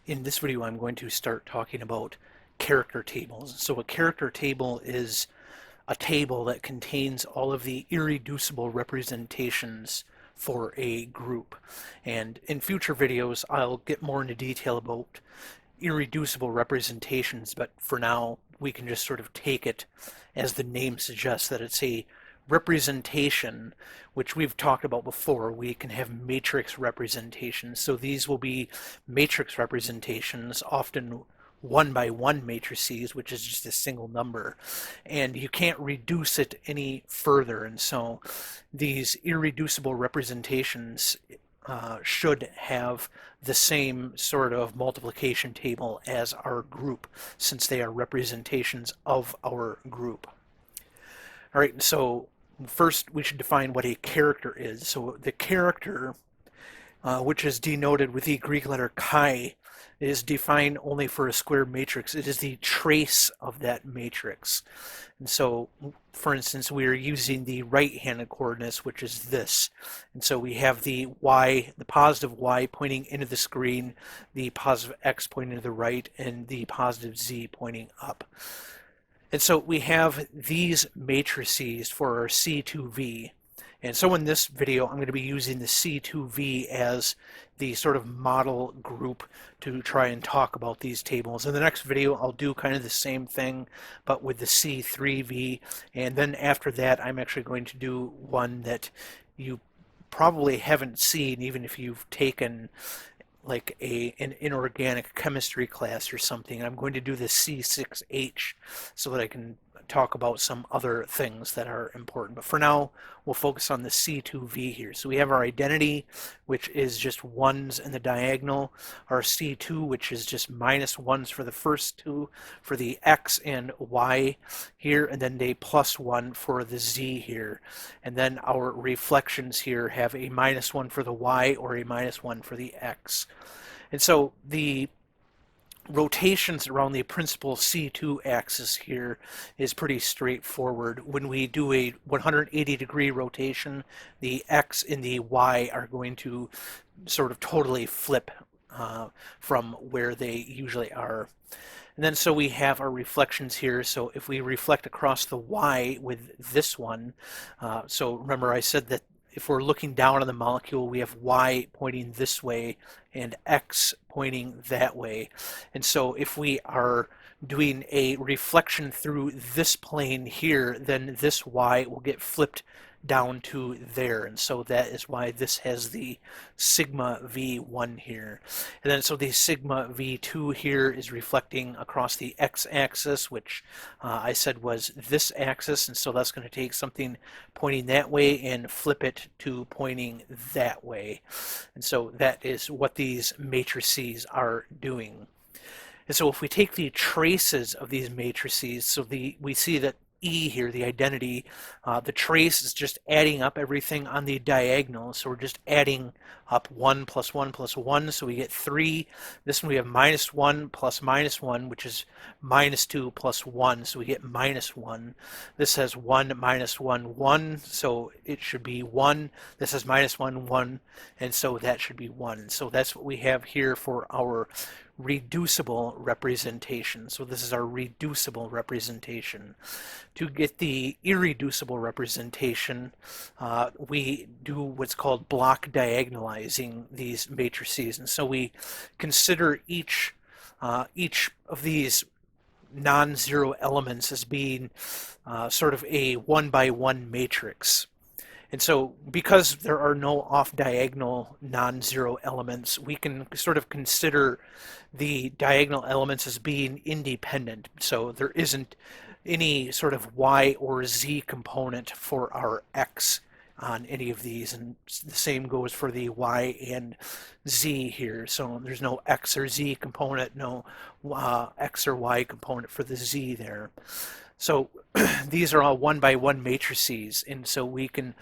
In this video, I'm going to start talking about character tables. So a character table is a table that contains all of the irreducible representations for a group. And in future videos, I'll get more into detail about irreducible representations, but for now, we can just sort of take it as the name suggests, that it's a representation, which we've talked about before. We can have matrix representations. So these will be matrix representations, often one by one matrices, which is just a single number, and you can't reduce it any further. And so these irreducible representations should have the same sort of multiplication table as our group, since they are representations of our group. All right, so first we should define what a character is. So the character, which is denoted with the Greek letter chi, is defined only for a square matrix. It is the trace of that matrix. And so, for instance, we are using the right-handed coordinates, which is this. And so we have the y, the positive y pointing into the screen, the positive x pointing to the right, and the positive z pointing up. And so we have these matrices for our C2v. And so in this video, I'm going to be using the C2v as the sort of model group to try and talk about these tables. In the next video, I'll do kind of the same thing, but with the C3v. And then after that, I'm actually going to do one that you probably haven't seen, even if you've taken like an inorganic chemistry class or something. I'm going to do the C6H so that I can talk about some other things that are important. But for now, we'll focus on the C2v here. So we have our identity, which is just ones in the diagonal, our C2, which is just minus ones for the first two, for the x and y here, and then a plus one for the z here. And then our reflections here have a minus one for the y or a minus one for the x. And so the rotations around the principal C2 axis here is pretty straightforward. When we do a 180-degree rotation, the x and the y are going to sort of totally flip from where they usually are. And then so we have our reflections here. So if we reflect across the y with this one, so remember I said that if we're looking down on the molecule, we have y pointing this way and x pointing that way. And so if we are doing a reflection through this plane here, then this y will get flipped down to there. And so that is why this has the sigma v1 here. And then so the sigma v2 here is reflecting across the x-axis, which I said was this axis. And so that's going to take something pointing that way and flip it to pointing that way. And so that is what these matrices are doing. And so if we take the traces of these matrices, so we see that E here, the identity, the trace is just adding up everything on the diagonal. So we're just adding up 1 plus 1 plus 1, so we get 3. This one we have minus 1 plus minus 1, which is minus 2 plus 1, so we get minus 1. This has 1 minus 1, 1, so it should be 1. This has minus 1, 1, and so that should be 1. So that's what we have here for our reducible representation. So this is our reducible representation. To get the irreducible representation, we do what's called block diagonalizing these matrices. And so we consider each of these non-zero elements as being sort of a one-by-one matrix. And so because there are no off-diagonal non-zero elements, we can sort of consider the diagonal elements as being independent. So there isn't any sort of y or z component for our x on any of these, and the same goes for the y and z here. So there's no x or z component, no x or y component for the z there. So these are all one-by-one matrices, and so we can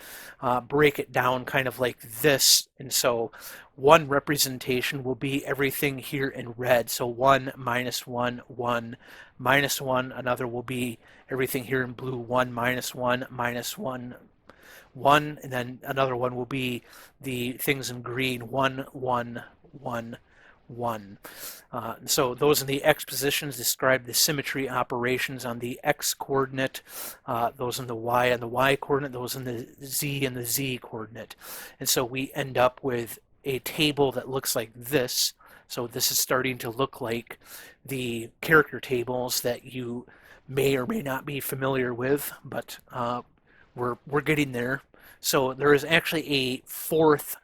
break it down kind of like this. And so one representation will be everything here in red. So 1 minus 1, 1 minus 1. Another will be everything here in blue, 1 minus 1, minus 1, 1. And then another one will be the things in green, 1, 1, 1, 1. So those in the x positions describe the symmetry operations on the x coordinate, those in the y coordinate, those in the z and the z coordinate. And so we end up with a table that looks like this. So this is starting to look like the character tables that you may or may not be familiar with, but we're getting there. So there is actually a fourth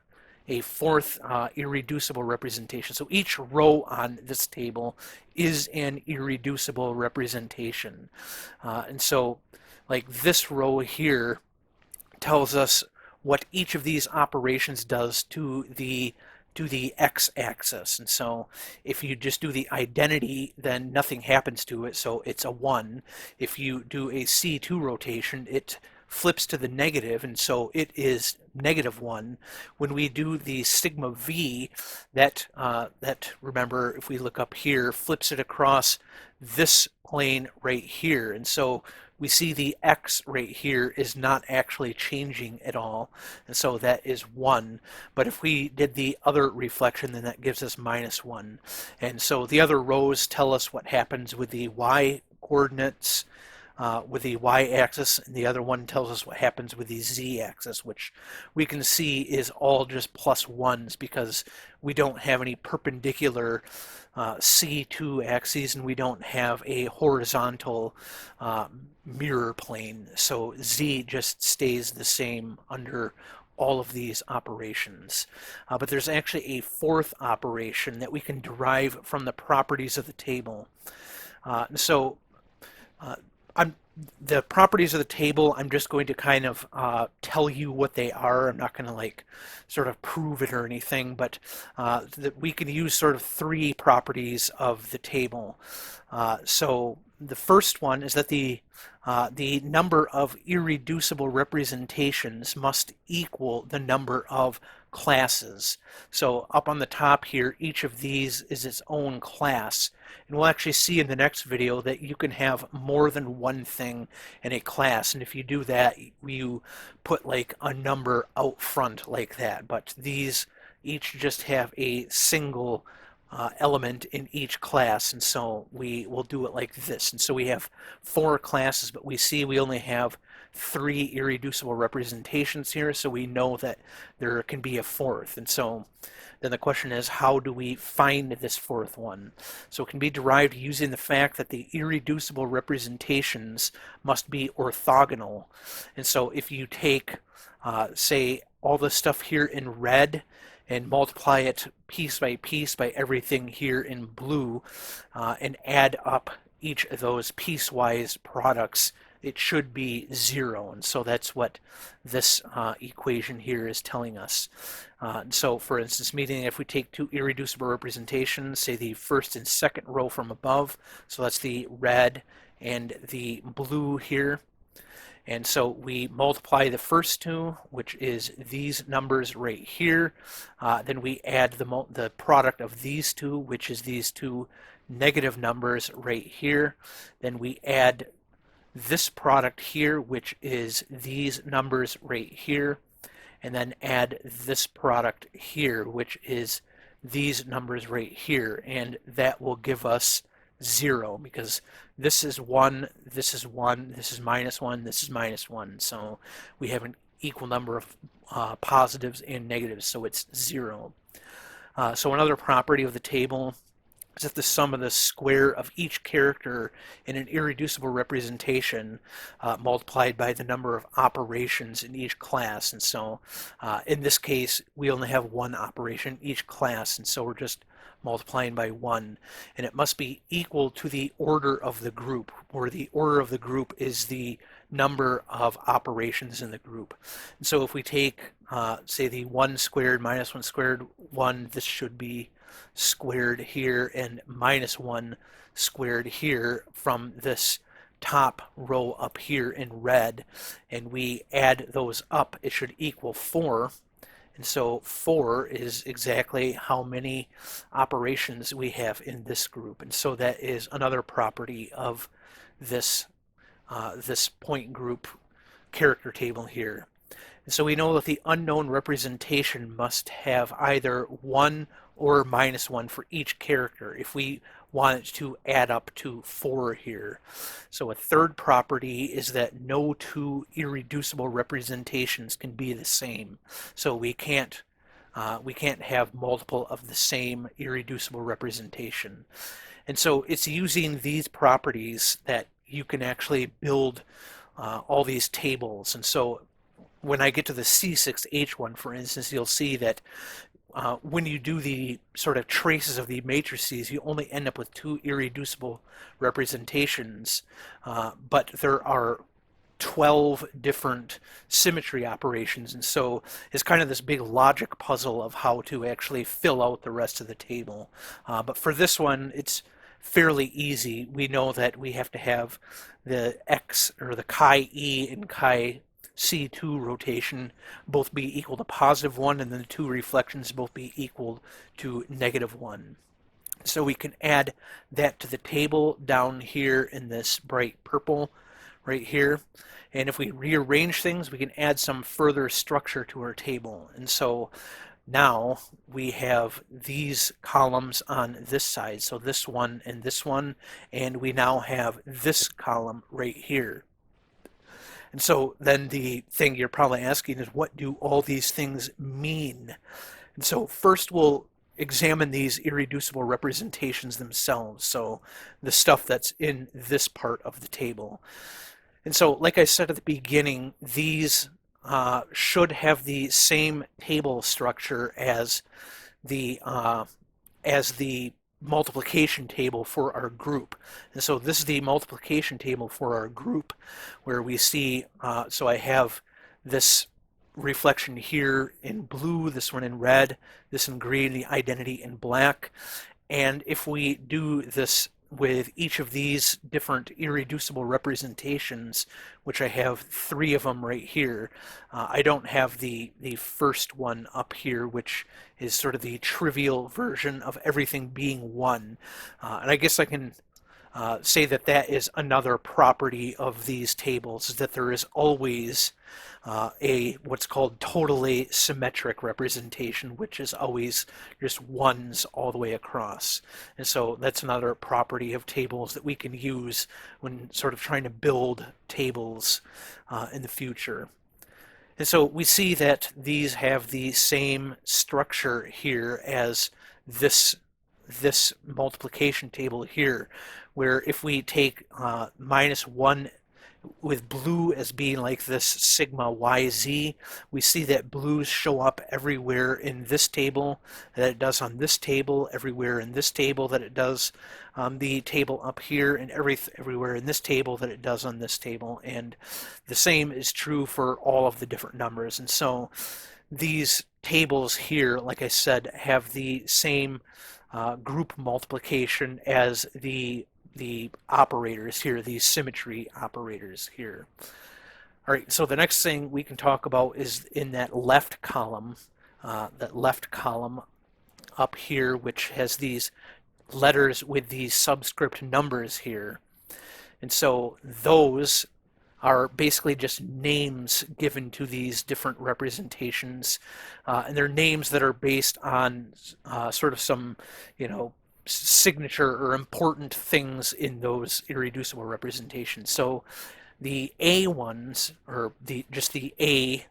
irreducible representation. So each row on this table is an irreducible representation. And so like this row here tells us what each of these operations does to the x-axis. And so if you just do the identity, then nothing happens to it, so it's a 1. If you do a C2 rotation, it flips to the negative, and so it is -1. When we do the sigma v, that remember, if we look up here, flips it across this plane right here, and so we see the x right here is not actually changing at all, and so that is 1. But if we did the other reflection, then that gives us -1. And so the other rows tell us what happens with the y coordinates, with the y-axis, and the other one tells us what happens with the z-axis, which we can see is all just +1s because we don't have any perpendicular C2 axes, and we don't have a horizontal mirror plane. So z just stays the same under all of these operations. But there's actually a fourth operation that we can derive from the properties of the table. So the properties of the table, I'm just going to kind of tell you what they are. I'm not going to like sort of prove it or anything, but that we can use sort of 3 properties of the table. So the first one is that the number of irreducible representations must equal the number of classes. So up on the top here, each of these is its own class. And we'll actually see in the next video that you can have more than one thing in a class. And if you do that, you put like a number out front like that. But these each just have a single element in each class, and so we will do it like this. And so we have 4 classes, but we see we only have 3 irreducible representations here, so we know that there can be a fourth. And so then the question is, how do we find this fourth one? So it can be derived using the fact that the irreducible representations must be orthogonal. And so if you take, say, all the stuff here in red and multiply it piece by everything here in blue, and add up each of those piecewise products, it should be 0. And so that's what this equation here is telling us. So for instance, meaning if we take 2 irreducible representations, say the first and second row from above, so that's the red and the blue here. And so we multiply the first 2, which is these numbers right here. Then we add the product of these 2, which is these 2 negative numbers right here. Then we add this product here, which is these numbers right here. And then add this product here, which is these numbers right here. And that will give us 0, because this is 1, this is 1, this is -1, this is -1. So we have an equal number of positives and negatives, so it's 0. So another property of the table is that the sum of the square of each character in an irreducible representation multiplied by the number of operations in each class. And so in this case, we only have 1 operation in each class, and so we're just multiplying by 1. And it must be equal to the order of the group, where the order of the group is the number of operations in the group. And so if we take, say, the 1 squared minus 1 squared 1, this should be squared here, and -1 squared here from this top row up here in red, and we add those up, it should equal 4. And so 4 is exactly how many operations we have in this group. And so that is another property of this this point group character table here. And so we know that the unknown representation must have either 1 or -1 for each character if we want it to add up to 4 here. So a third property is that no two irreducible representations can be the same. So we can't have multiple of the same irreducible representation. And so it's using these properties that you can actually build all these tables. And so when I get to the C6H one, for instance, you'll see that when you do the sort of traces of the matrices, you only end up with 2 irreducible representations, but there are 12 different symmetry operations, and so it's kind of this big logic puzzle of how to actually fill out the rest of the table. But for this one, it's fairly easy. We know that we have to have the X, or the chi-E and chi-C2 rotation both be equal to +1, and then the 2 reflections both be equal to -1. So we can add that to the table down here in this bright purple right here. And if we rearrange things, we can add some further structure to our table. And so now we have these columns on this side, so this one, and we now have this column right here. And so then the thing you're probably asking is, what do all these things mean? And so first we'll examine these irreducible representations themselves, so the stuff that's in this part of the table. And so, like I said at the beginning, these should have the same table structure as the multiplication table for our group. And so this is the multiplication table for our group, where we see, so I have this reflection here in blue, this one in red, this in green, the identity in black. And if we do this with each of these different irreducible representations, which I have 3 of them right here. I don't have the first one up here, which is sort of the trivial version of everything being 1. And I guess I can say that that is another property of these tables, is that there is always what's called totally symmetric representation, which is always just ones all the way across. And so that's another property of tables that we can use when sort of trying to build tables in the future. And so we see that these have the same structure here as this multiplication table here, where if we take -1 with blue as being like this sigma YZ, we see that blues show up everywhere in this table that it does on this table, everywhere in this table that it does on the table up here, and everywhere in this table that it does on this table. And the same is true for all of the different numbers. And so these tables here, like I said, have the same group multiplication as the operators here, these symmetry operators here. All right, so the next thing we can talk about is in that left column up here, which has these letters with these subscript numbers here. And so those are basically just names given to these different representations, and they're names that are based on sort of some, signature or important things in those irreducible representations. So the A ones, or just the A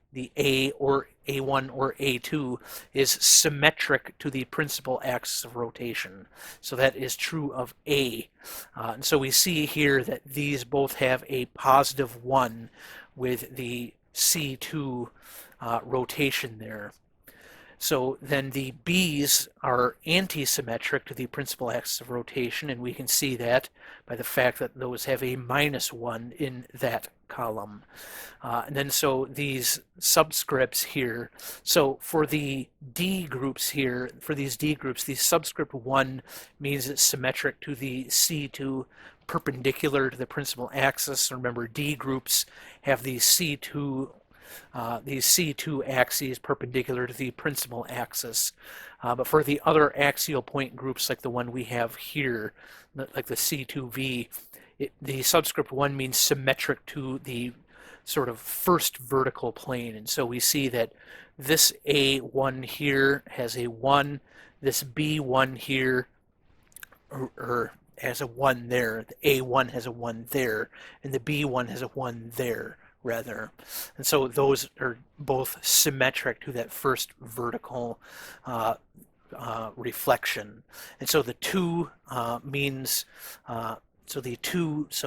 or A1 or A2 is symmetric to the principal axis of rotation. So that is true of A. And so we see here that these both have a +1 with the C2 rotation there. So then the B's are anti-symmetric to the principal axis of rotation, and we can see that by the fact that those have a -1 in that column. And then so these subscripts here, so for the D groups here, the subscript 1 means it's symmetric to the C2 perpendicular to the principal axis. Remember, D groups have these C2 axes perpendicular to the principal axis. But for the other axial point groups, like the one we have here, like the C2v, the subscript 1 means symmetric to the sort of first vertical plane. And so we see that this A1 here has a 1, this B1 here, or has a 1 there, the A1 has a 1 there, and the B1 has a 1 there, rather. And so those are both symmetric to that first vertical reflection. And so the 2 means, so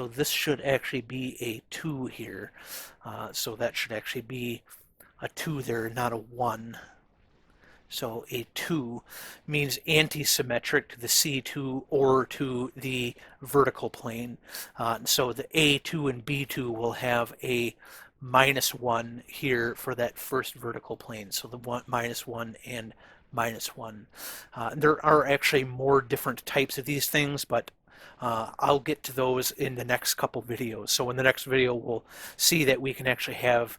this should actually be a 2 here. So that should actually be a 2 there, not a 1. So a 2 means anti-symmetric to the C2 or to the vertical plane. So the A2 and B2 will have a -1 here for that first vertical plane. So the -1 and -1. There are actually more different types of these things, but I'll get to those in the next couple videos. So in the next video, we'll see that we can actually have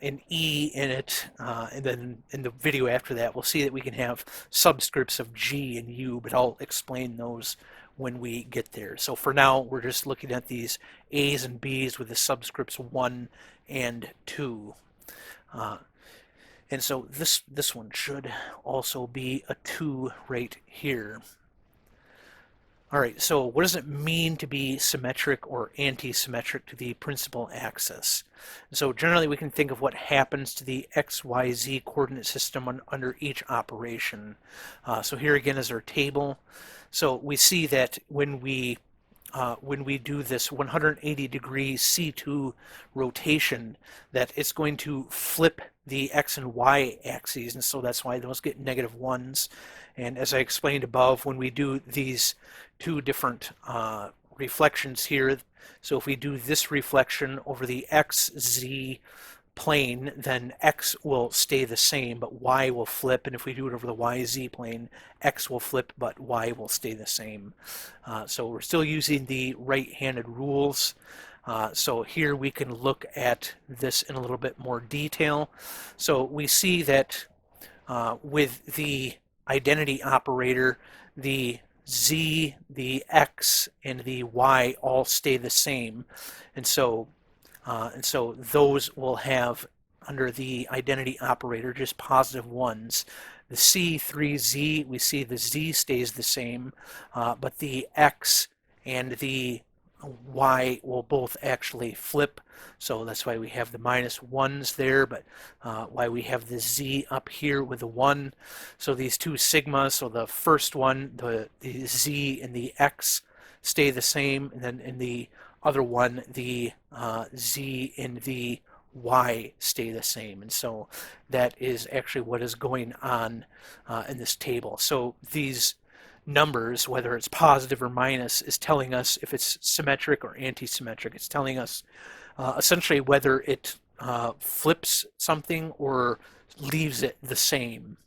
an E in it, and then in the video after that, we'll see that we can have subscripts of G and U, but I'll explain those when we get there. So for now, we're just looking at these A's and B's with the subscripts 1 and 2. And so this one should also be a 2 right here. All right, so what does it mean to be symmetric or anti-symmetric to the principal axis? So generally we can think of what happens to the x, y, z coordinate system under each operation. So here again is our table. So we see that when we do this 180-degree C2 rotation, that it's going to flip the x and y axes, and so that's why those get -1s. And as I explained above, when we do these 2 different reflections here, so if we do this reflection over the xz plane, then x will stay the same, but y will flip, and if we do it over the yz plane, x will flip, but y will stay the same. So we're still using the right-handed rules. So here we can look at this in a little bit more detail. So we see that with the identity operator, the z, the x, and the y all stay the same, and so those will have, under the identity operator, just positive 1s. The C3z, we see the z stays the same, but the x and the y will both actually flip, so that's why we have the -1s there, but why we have the z up here with the 1. So these 2 sigmas, so the first one, the z and the x stay the same, and then in the other one, the z and the y stay the same. And so that is actually what is going on in this table. So these numbers, whether it's positive or minus, is telling us if it's symmetric or anti-symmetric. It's telling us essentially whether it flips something or leaves it the same.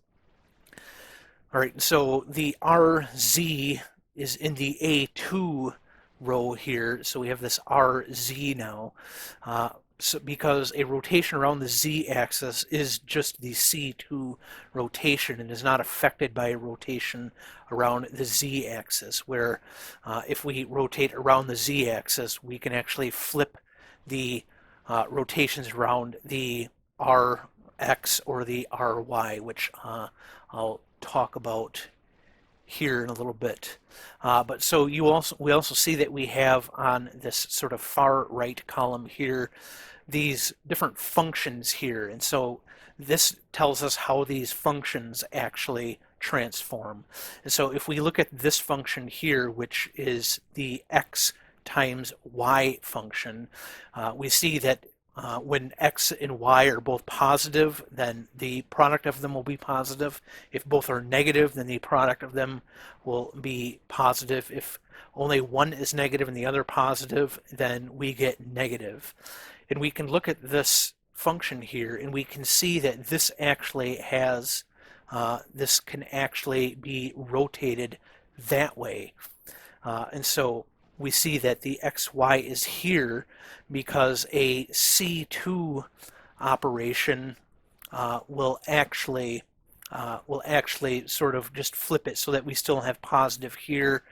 All right, so the RZ is in the A2 row here, so we have this RZ now. So because a rotation around the z-axis is just the C2 rotation and is not affected by a rotation around the z-axis, where if we rotate around the z-axis, we can actually flip the rotations around the Rx or the Ry, which I'll talk about here in a little bit. But so we also see that we have on this sort of far right column here these different functions here, and so this tells us how these functions actually transform. And so if we look at this function here, which is the x times y function, we see that when x and y are both positive, then the product of them will be positive. If both are negative, then the product of them will be positive. If only one is negative and the other positive, then we get negative. And we can look at this function here, and we can see that this actually has, this can actually be rotated that way. And so we see that the xy is here because a C2 operation will actually sort of just flip it so that we still have positive here,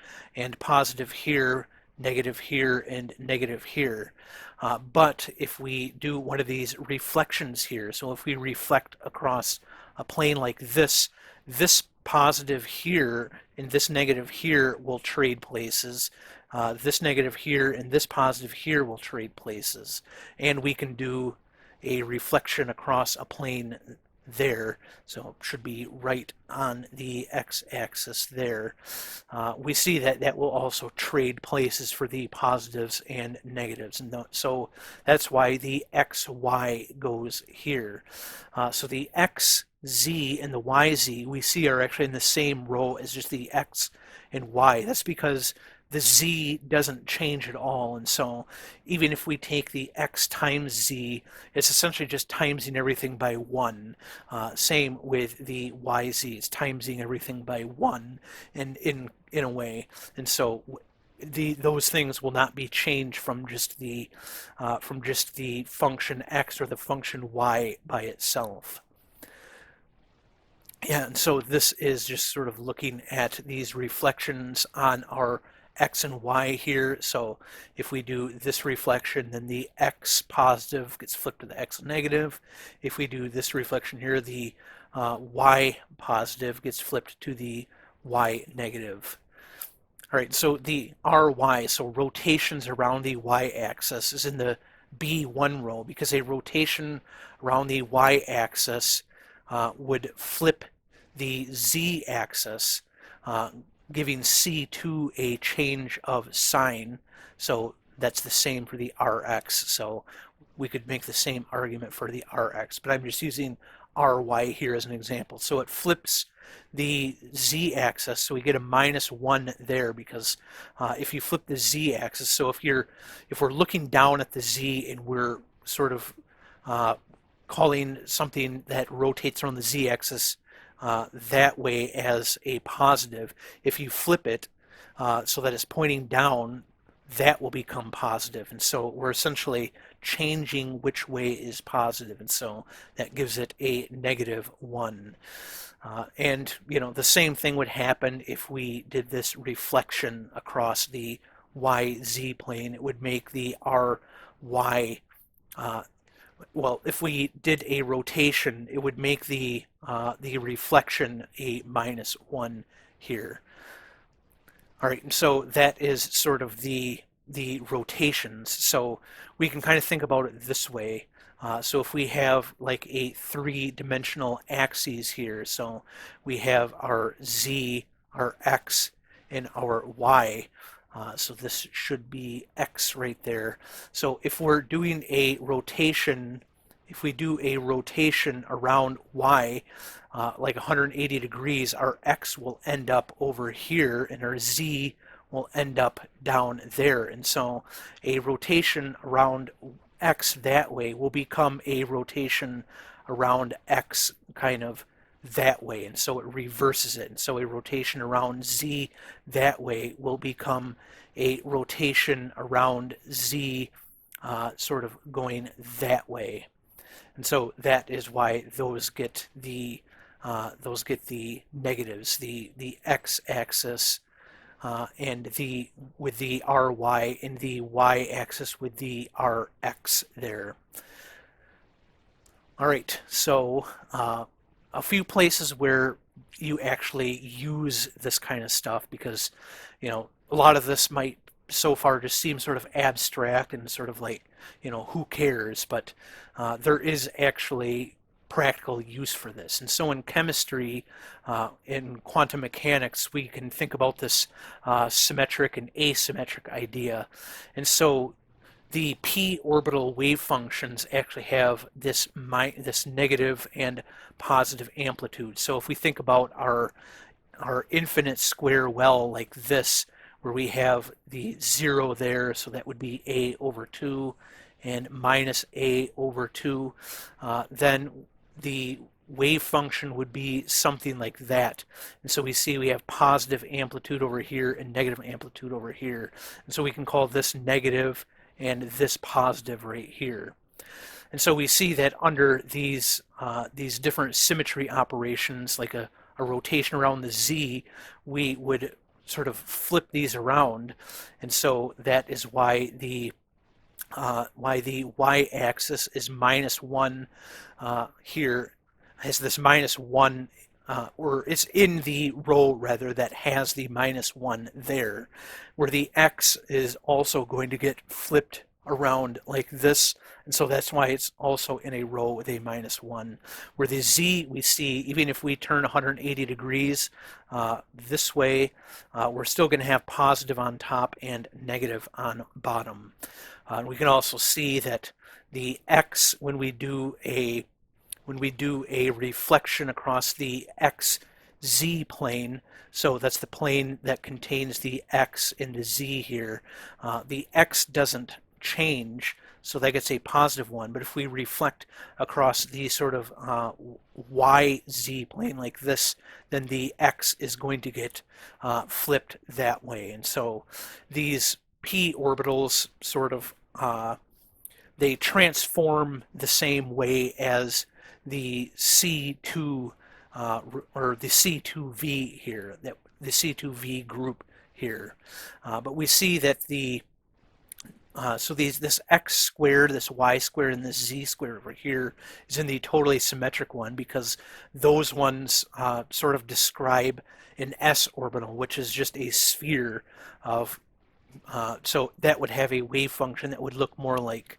negative here, and negative here. But if we do one of these reflections here, so if we reflect across a plane like this positive here and this negative here will trade places. This negative here and this positive here will trade places. And we can do a reflection across a plane there, so it should be right on the x-axis there. We see that that will also trade places for the positives and negatives, and so that's why the xy goes here. So the xz and the yz we see are actually in the same row as just the x and y. That's because the z doesn't change at all, and so even if we take the x times z, it's essentially just timesing everything by 1. Same with the yz, it's timesing everything by 1 and in a way, and so those things will not be changed from just the function x or the function y by itself. Yeah, and so this is just sort of looking at these reflections on our x and y here. So if we do this reflection, then the x positive gets flipped to the x negative. If we do this reflection here, the y positive gets flipped to the y negative. All right, so the ry, so rotations around the y-axis, is in the B1 row, because a rotation around the y-axis would flip the z-axis, giving C2 a change of sign. So that's the same for the Rx. So we could make the same argument for the Rx, but I'm just using Ry here as an example. So it flips the z-axis, so we get a -1 there, because if you flip the z-axis, so if we're looking down at the z and we're sort of calling something that rotates around the z-axis that way as a positive, if you flip it so that it's pointing down, that will become positive. And so we're essentially changing which way is positive, and so that gives it a -1. And the same thing would happen if we did this reflection across the YZ plane. It would make the RY well, if we did a rotation, it would make the reflection a -1 here. All right, and so that is sort of the rotations. So we can kind of think about it this way. So if we have like a three-dimensional axes here, so we have our z, our x, and our y. So this should be x right there. So if we're doing a rotation, if we do a rotation around y, like 180 degrees, our x will end up over here and our z will end up down there. And so a rotation around x that way will become a rotation around x kind of that way, and so it reverses it. And so a rotation around z that way will become a rotation around z sort of going that way. And so that is why those get the negatives, the x-axis and with the ry, and the y-axis with the rx there. All right, so a few places where you actually use this kind of stuff, because a lot of this might so far just seem sort of abstract and sort of like who cares, but there is actually practical use for this. And so in chemistry, in quantum mechanics, we can think about this symmetric and asymmetric idea. And so the p orbital wave functions actually have this negative and positive amplitude. So if we think about our infinite square well like this, where we have the 0 there, so that would be a over 2 and minus a over 2, then the wave function would be something like that. And so we see we have positive amplitude over here and negative amplitude over here. And so we can call this negative and this positive right here. And so we see that under these different symmetry operations, like a rotation around the z, we would sort of flip these around. And so that is why the y-axis is -1 here, has this -1 or it's in the row rather that has the -1 there, where the x is also going to get flipped around like this, and so that's why it's also in a row with a -1. Where the z we see, even if we turn 180 degrees this way, we're still going to have positive on top and negative on bottom. We can also see that the x, when we do a reflection across the xz plane, so that's the plane that contains the x and the z here, the x doesn't change, so that gets a +1. But if we reflect across the sort of yz plane like this, then the x is going to get flipped that way. And so these p orbitals sort of they transform the same way as the C2 or the C2v here, that the C2v group here. But we see that the so this x squared, this y squared, and this z squared over here is in the totally symmetric one, because those ones sort of describe an s orbital, which is just a sphere of, so that would have a wave function that would look more like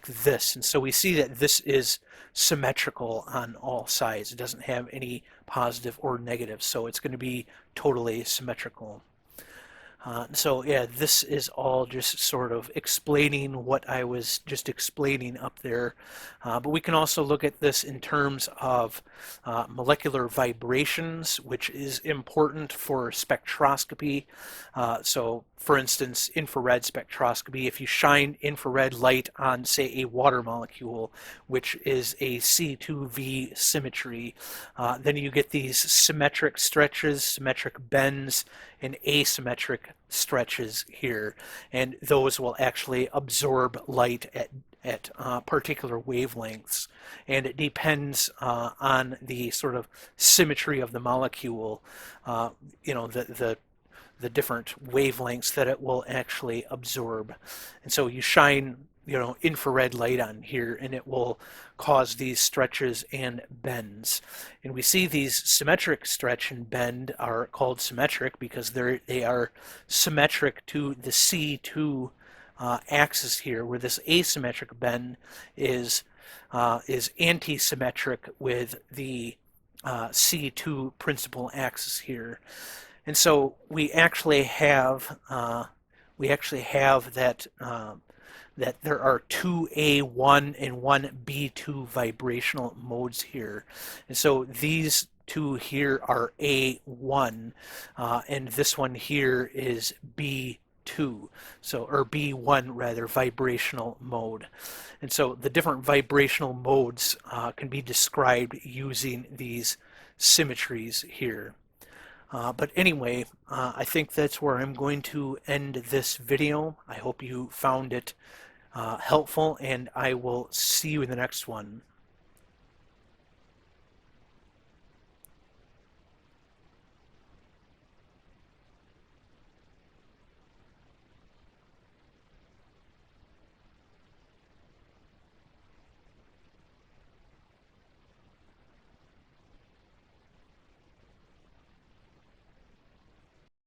this. And so we see that this is symmetrical on all sides. It doesn't have any positive or negative, so it's going to be totally symmetrical. So yeah, this is all just sort of explaining what I was just explaining up there. But we can also look at this in terms of molecular vibrations, which is important for spectroscopy. So for instance, infrared spectroscopy, if you shine infrared light on, say, a water molecule, which is a C2v symmetry, then you get these symmetric stretches, symmetric bends, and asymmetric stretches here, and those will actually absorb light at particular wavelengths, and it depends on the sort of symmetry of the molecule, you know, the different wavelengths that it will actually absorb. And so you shine, you know, infrared light on here, and it will cause these stretches and bends. And we see these symmetric stretch and bend are called symmetric because they are symmetric to the C2 axis here, where this asymmetric bend is anti-symmetric with the C2 principal axis here. And so we actually have that that there are two A1 and one B2 vibrational modes here. And so these two here are A1, and this one here is B2, so, or B1 rather, vibrational mode. And so the different vibrational modes can be described using these symmetries here. But anyway, I think that's where I'm going to end this video. I hope you found it helpful, and I will see you in the next one.